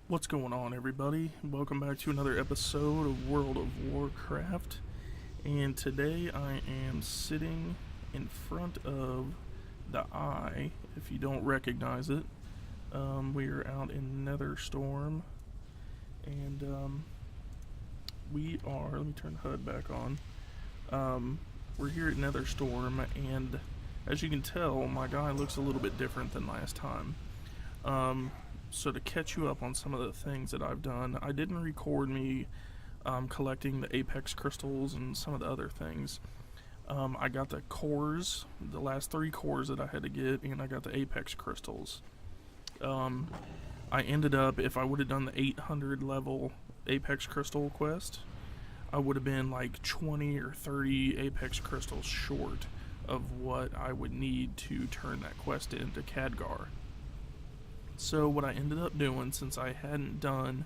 What's going on, everybody? Welcome back to another episode of World of Warcraft. And today I am sitting in front of the Eye, if you don't recognize it. We are out in Netherstorm, and we are, let me turn the HUD back on. We're here at Netherstorm, and as you can tell, my guy looks a little bit different than last time. So to catch you up on some of the things that I've done, I didn't record me collecting the Apex crystals and some of the other things. I got the cores, the last 3 cores that I had to get, and I got the Apex crystals. I ended up, if I would have done the 800 level Apex crystal quest, I would have been like 20 or 30 Apex crystals short of what I would need to turn that quest into Khadgar. So what I ended up doing, since I hadn't done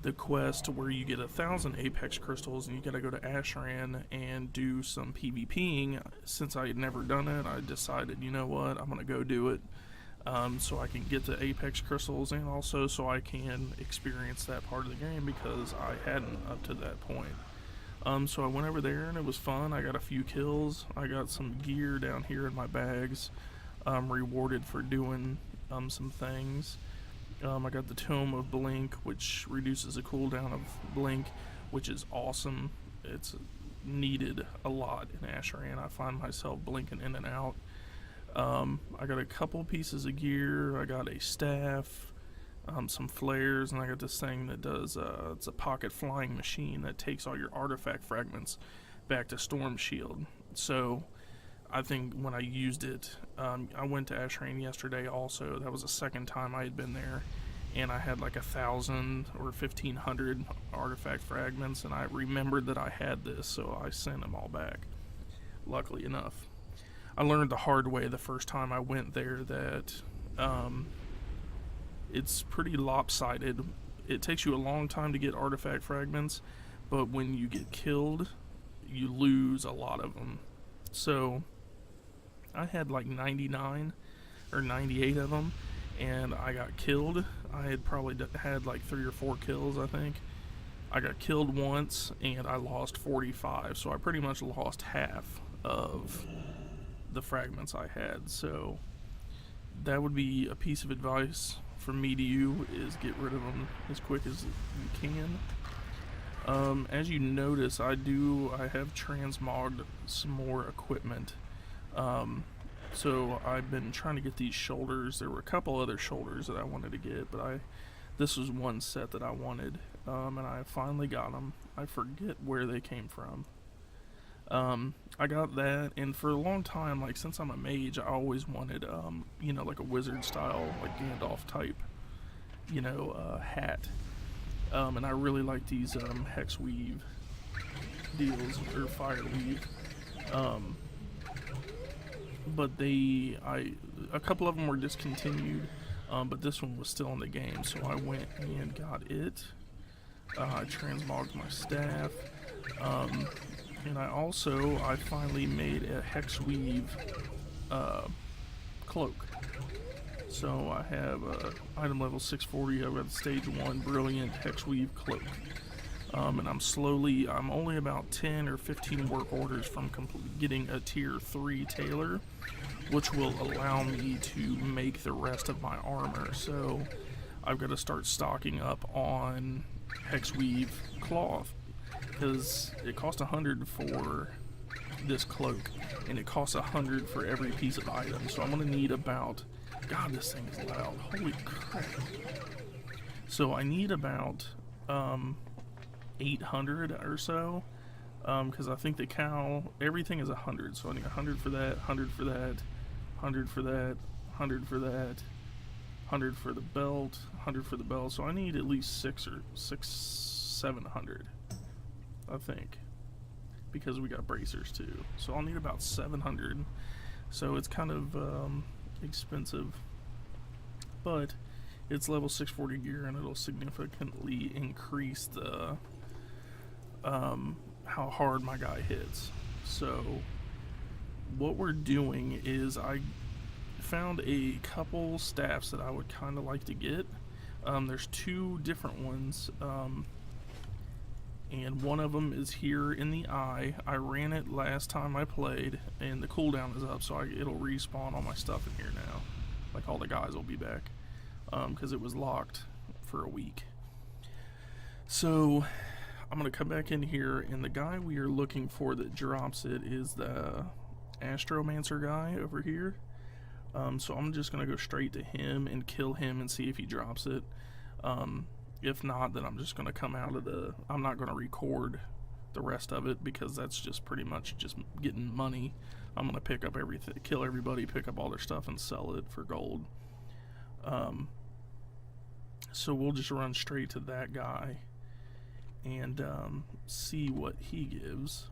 the quest where you get 1,000 Apex crystals and you gotta go to Ashran and do some PvPing, since I had never done it, I decided, you know what, I'm gonna go do it, so I can get the Apex crystals and also so I can experience that part of the game, because I hadn't up to that point. So I went over there and it was fun. I got a few kills. I got some gear down here in my bags, rewarded for doing some things. I got the Tome of Blink, which reduces the cooldown of Blink, which is awesome. It's needed a lot in Ashran. I find myself blinking in and out. I got a couple pieces of gear. I got a staff, some flares, and I got this thing that does, it's a pocket flying machine that takes all your artifact fragments back to Storm Shield. So I think when I used it, I went to Ashran yesterday also. That was the second time I had been there, and I had like 1,000 or 1,500 artifact fragments, and I remembered that I had this, so I sent them all back, luckily enough. I learned the hard way the first time I went there that it's pretty lopsided. It takes you a long time to get artifact fragments, but when you get killed, you lose a lot of them. So I had like 99 or 98 of them, and I got killed. I had probably had like 3 or 4 kills, I think. I got killed once, and I lost 45, so I pretty much lost half of the fragments I had. So that would be a piece of advice from me to you, is get rid of them as quick as you can. As you notice, I have transmogged some more equipment. So I've been trying to get these shoulders. There were a couple other shoulders that I wanted to get, but this was one set that I wanted, and I finally got them. I forget where they came from. I got that, and for a long time, like since I'm a mage, I always wanted, like a wizard style, like Gandalf type, hat. And I really like these hex weave deals, or fire weave. But a couple of them were discontinued, but this one was still in the game, so I went and got it. I transmogged my staff, and I finally made a hex weave cloak. So I have item level 640. I've got the stage 1 brilliant hex weave cloak. And I'm only about 10 or 15 work orders from getting a tier 3 tailor, which will allow me to make the rest of my armor. So I've got to start stocking up on hex weave cloth, because it costs 100 for this cloak, and it costs 100 for every piece of item. So I'm going to need about, God, this thing is loud, holy crap. So I need about 800 or so, because I think the everything is 100, so I need 100 for that, 100 for that, 100 for that, 100 for that, 100 for the belt, 100 for the belt. So I need at least 700, I think, because we got bracers too. So I'll need about 700. So it's kind of expensive, but it's level 640 gear, and it'll significantly increase the how hard my guy hits. So what we're doing is I found a couple staffs that I would kind of like to get. There's two different ones, and one of them is here in the eye. I ran it last time I played, and the cooldown is up, so it'll respawn all my stuff in here now. Like, all the guys will be back, because it was locked for a week. So I'm gonna come back in here, and the guy we are looking for that drops it is the Astromancer guy over here. So I'm just gonna go straight to him and kill him and see if he drops it. If not, then I'm just gonna come out of I'm not gonna record the rest of it, because that's just pretty much just getting money. I'm gonna pick up everything, kill everybody, pick up all their stuff, and sell it for gold. So we'll just run straight to that guy and see what he gives,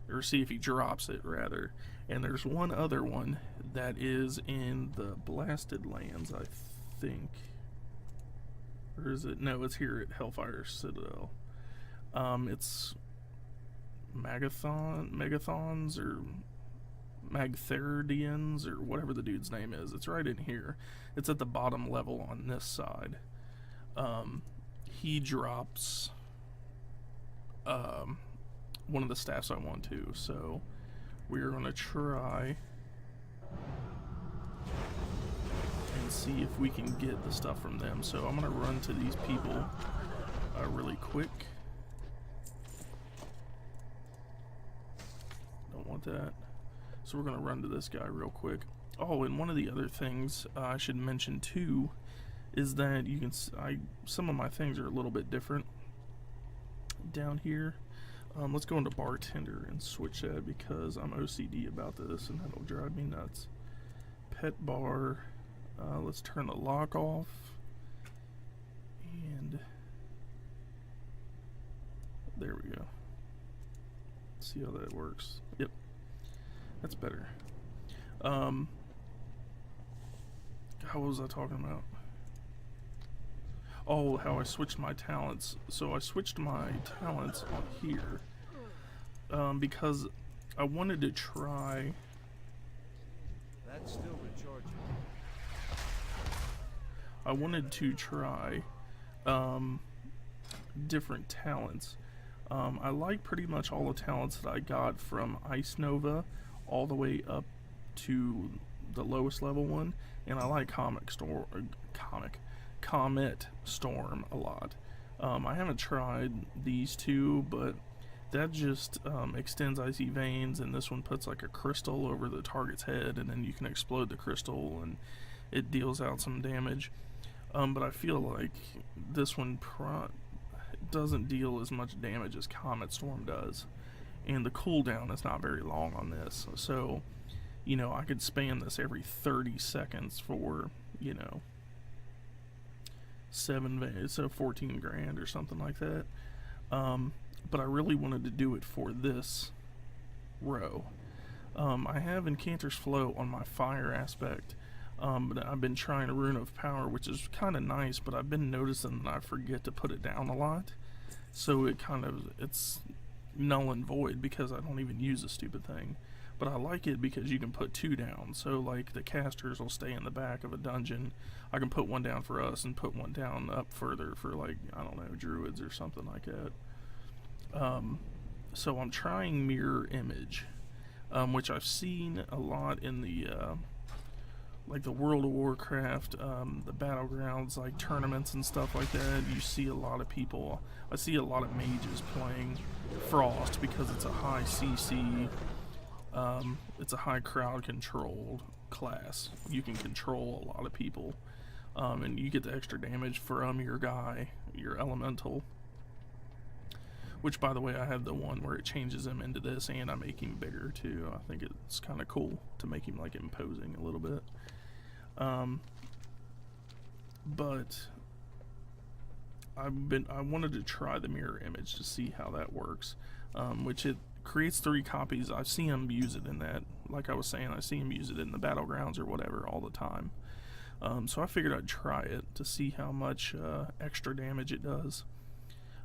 or see if he drops it rather. And there's one other one that is in the Blasted Lands, I think. Or is it? No, it's here at Hellfire Citadel. It's Magathons or Magtheridons or whatever the dude's name is. It's right in here. It's at the bottom level on this side. He drops one of the staffs I want to, so we're gonna try and see if we can get the stuff from them. So I'm gonna run to these people really quick. Don't want that. So we're gonna run to this guy real quick. Oh, and one of the other things I should mention too is that you can some of my things are a little bit different down here. Let's go into bartender and switch that, because I'm OCD about this and that'll drive me nuts. Pet bar. Let's turn the lock off, and there we go. See how that works. Yep, that's better. How was I talking about? Oh, how I switched my talents. So I switched my talents on here because I wanted to try. That's still recharging. I wanted to try different talents. I like pretty much all the talents that I got from Ice Nova all the way up to the lowest level one, and I like Comet Storm a lot. I haven't tried these two, but that just extends Icy Veins, and this one puts like a crystal over the target's head, and then you can explode the crystal and it deals out some damage. But I feel like this one doesn't deal as much damage as Comet Storm does, and the cooldown is not very long on this. So, you know, I could spam this every 30 seconds for, you know, 14 grand or something like that. But I really wanted to do it for this row. I have Incanter's Flow on my fire aspect, but I've been trying Rune of Power, which is kind of nice, but I've been noticing that I forget to put it down a lot, so it's null and void because I don't even use a stupid thing. But I like it because you can put two down, so like the casters will stay in the back of a dungeon. I can put one down for us and put one down up further for, like, I don't know, druids or something like that. So I'm trying Mirror Image, which I've seen a lot in the like the World of Warcraft, the Battlegrounds, like tournaments and stuff like that. You see a lot of people. I see a lot of mages playing Frost because it's a high CC. It's a high crowd controlled class. You can control a lot of people, and you get the extra damage from your guy, your elemental. Which, by the way, I have the one where it changes him into this, and I make him bigger too. I think it's kind of cool to make him like imposing a little bit. But I wanted to try the mirror image to see how that works, which it creates 3 copies. I see him use it in that, like I was saying, I see him use it in the Battlegrounds or whatever all the time. So I figured I'd try it to see how much extra damage it does.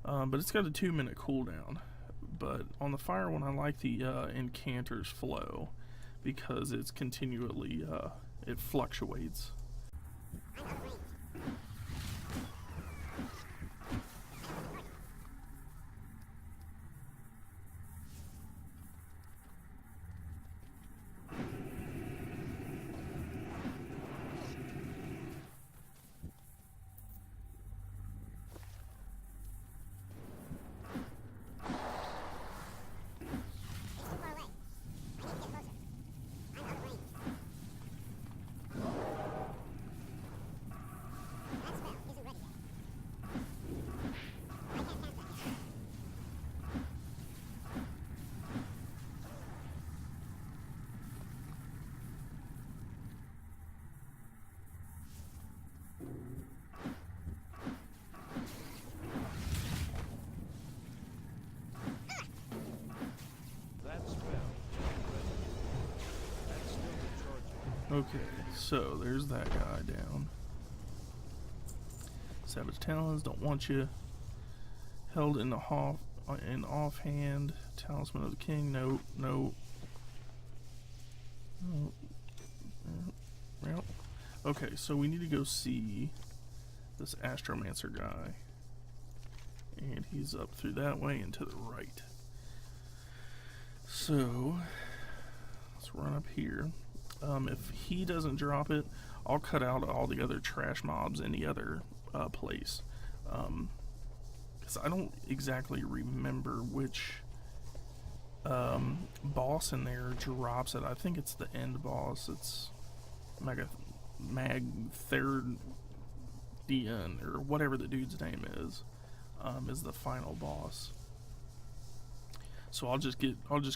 But it's got a 2-minute cooldown. But on the fire one, I like the Incanter's Flow because it's continually, it fluctuates. Okay, so there's that guy down. Savage Talons, don't want you. Held in the offhand. Talisman of the King, nope, nope. Nope. Nope. Okay, so we need to go see this Astromancer guy. And he's up through that way and to the right. So, let's run up here. If he doesn't drop it, I'll cut out all the other trash mobs in the other place. Because I don't exactly remember which boss in there drops it. I think it's the end boss. It's Magtheridon, or whatever the dude's name is the final boss. So I'll just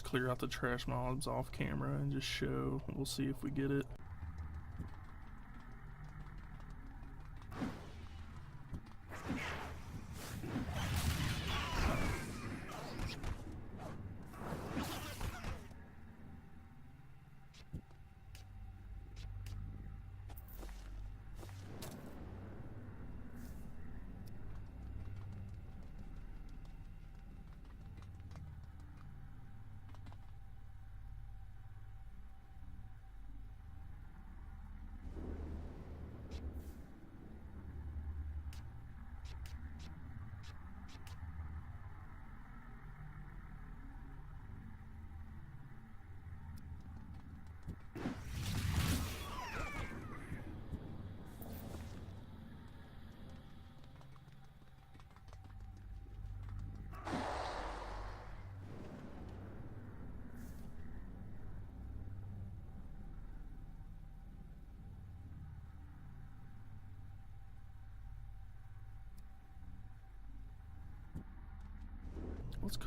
clear out the trash mobs off camera and just show. We'll see if we get it.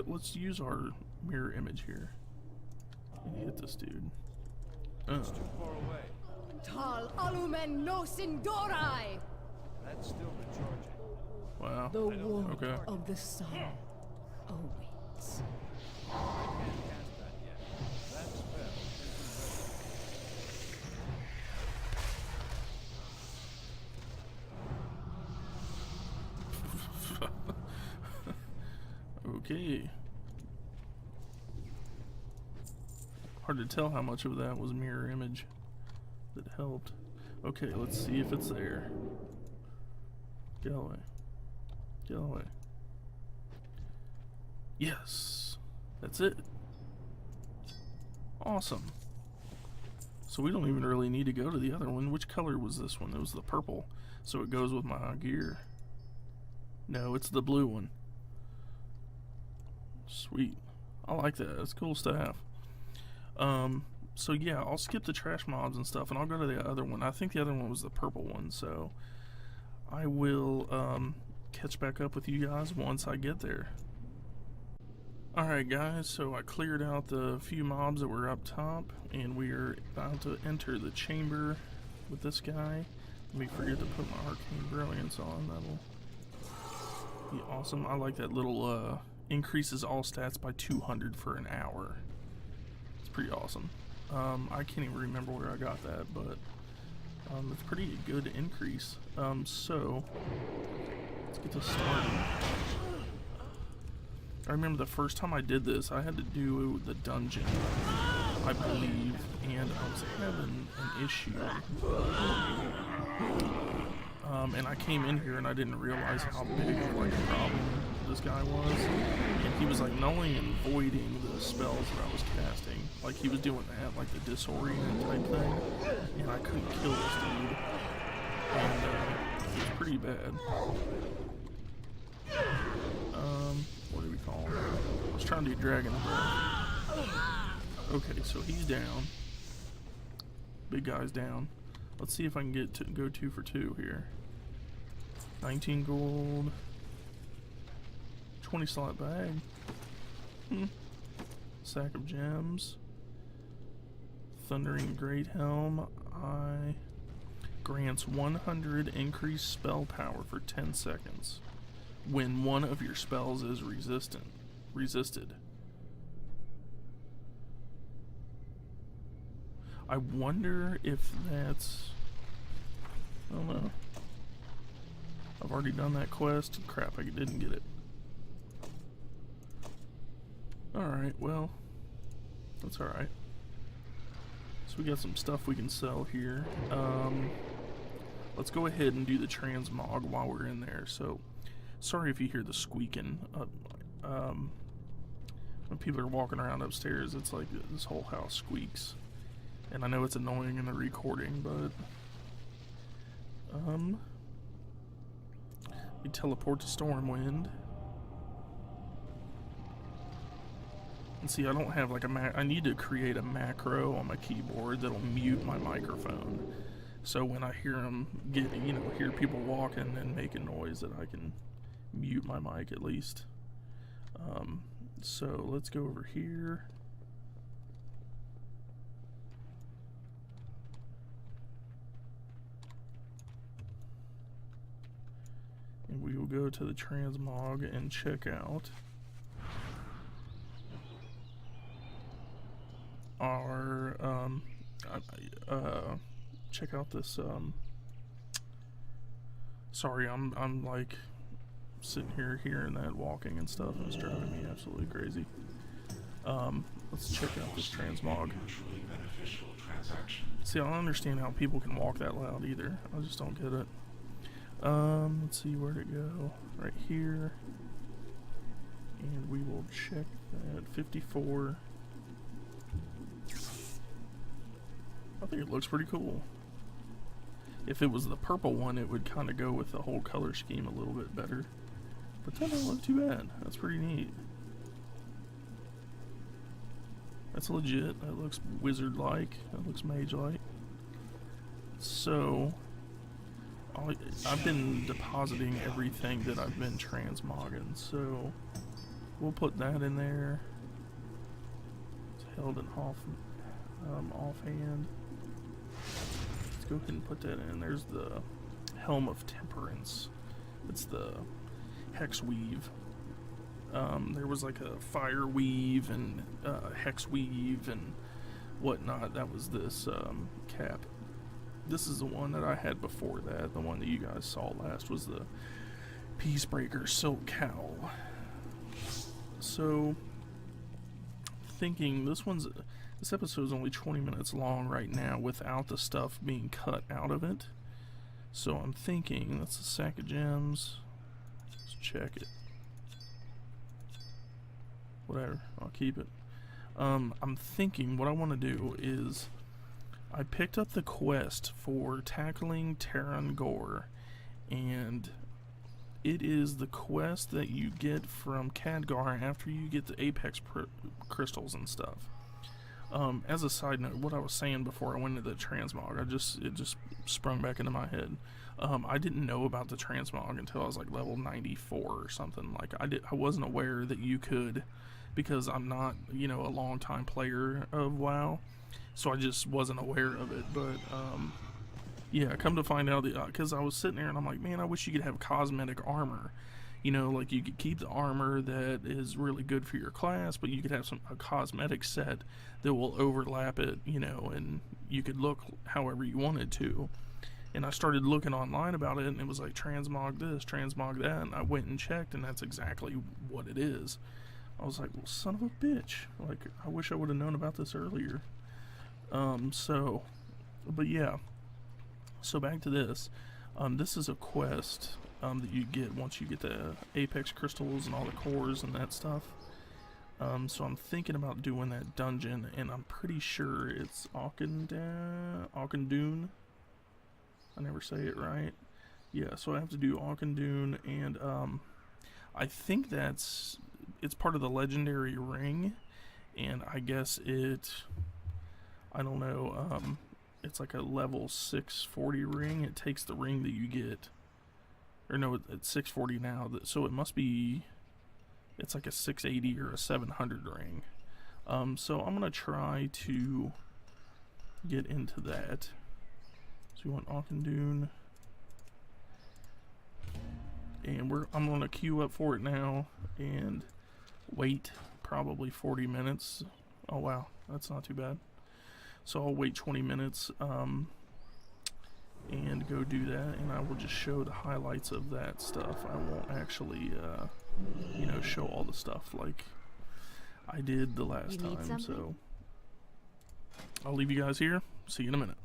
Let's use our mirror image here. Hit this dude. It's too far away. Tal alumen no sindorai. That's still recharging. Wow. The warmth Okay. of the sun awaits. I can't cast that yet. That spell Okay. Hard to tell how much of that was mirror image that helped. Okay, let's see if it's there. Get away. Get away. Yes. That's it. Awesome. So we don't even really need to go to the other one. Which color was this one? It was the purple. So it goes with my gear. No, it's the blue one. Sweet. I like that. That's cool stuff. So yeah, I'll skip the trash mobs and stuff, and I'll go to the other one. I think the other one was the purple one, so I will catch back up with you guys once I get there. Alright guys, so I cleared out the few mobs that were up top, and we are about to enter the chamber with this guy. Let me forget to put my Arcane Brilliance on. That'll be awesome. I like that little increases all stats by 200 for an hour. It's pretty awesome. I can't even remember where I got that, but it's pretty good increase. So let's get this started. I remember the first time I did this, I had to do the dungeon, I believe, and I was having an issue. And I came in here and I didn't realize how big of like a problem this guy was. And he was like nulling and voiding the spells that I was casting. Like he was doing that, like the disorient type thing. And I couldn't kill this dude. And it was pretty bad. What do we call him? I was trying to do Dragon Breath. Okay, so he's down. Big guy's down. Let's see if I can get to go 2 for 2 here. 19 gold. 20 slot bag. Sack of gems. Thundering Great Helm. I grants 100 increased spell power for 10 seconds when one of your spells is resisted. I wonder if that's... I don't know. I've already done that quest. Crap, I didn't get it. Alright, well, that's alright. So we got some stuff we can sell here. Let's go ahead and do the transmog while we're in there. So, sorry if you hear the squeaking. When people are walking around upstairs, it's like this whole house squeaks. And I know it's annoying in the recording, but... we teleport to Stormwind. And see, I don't have like I need to create a macro on my keyboard that'll mute my microphone. So when I hear them hear people walking and making noise, that I can mute my mic at least. So let's go over here. And we will go to the transmog and check out our check out this sorry, I'm like sitting here hearing that walking and stuff, and it's driving me absolutely crazy. Let's check out this transmog. See, I don't understand how people can walk that loud either. I just don't get it. Let's see, where'd it go? Right here. And we will check that. 54. I think it looks pretty cool. If it was the purple one, it would kind of go with the whole color scheme a little bit better. But that don't look too bad. That's pretty neat. That's legit. That looks wizard-like. That looks mage-like. So, I've been depositing everything that I've been transmogging. So, we'll put that in there. It's held in offhand. Let's go ahead and put that in. There's the Helm of Temperance. It's the hex weave. There was like a fire weave and hex weave and whatnot. That was this cap. This is the one that I had before that. The one that you guys saw last was the Peacebreaker Silk Cowl. So, thinking this episode is only 20 minutes long right now without the stuff being cut out of it. So I'm thinking that's a sack of gems. Let's check it. Whatever, I'll keep it. I'm thinking what I want to do is I picked up the quest for tackling Terran Gore, and it is the quest that you get from Khadgar after you get the Apex crystals and stuff. As a side note, what I was saying before I went into the transmog, it just sprung back into my head. I didn't know about the transmog until I was like level 94 or something. Like I wasn't aware that you could, because I'm not, a long time player of WoW, so I just wasn't aware of it. But yeah, come to find out, because I was sitting there and I'm like, man, I wish you could have cosmetic armor. Like you could keep the armor that is really good for your class, but you could have a cosmetic set that will overlap it, and you could look however you wanted to. And I started looking online about it, and it was like transmog this, transmog that, and I went and checked, and that's exactly what it is. I was like, well, son of a bitch. Like, I wish I would have known about this earlier. But yeah. So back to this. This is a quest that you get once you get the Apex crystals and all the cores and that stuff. So I'm thinking about doing that dungeon, and I'm pretty sure it's Auchendoon. I never say it right. Yeah, so I have to do Auchendoon, and I think it's part of the legendary ring, and I guess I don't know, it's like a level 640 ring. It takes the ring that you get, or no, it's 640 now, so it must be, it's like a 680 or a 700 ring. So I'm gonna try to get into that. So we want Auchendoon, and I'm gonna queue up for it now and wait probably 40 minutes. Oh wow, that's not too bad. So I'll wait 20 minutes and go do that, and I will just show the highlights of that stuff. I won't actually, you know, show all the stuff like I did the last time. So I'll leave you guys here. See you in a minute.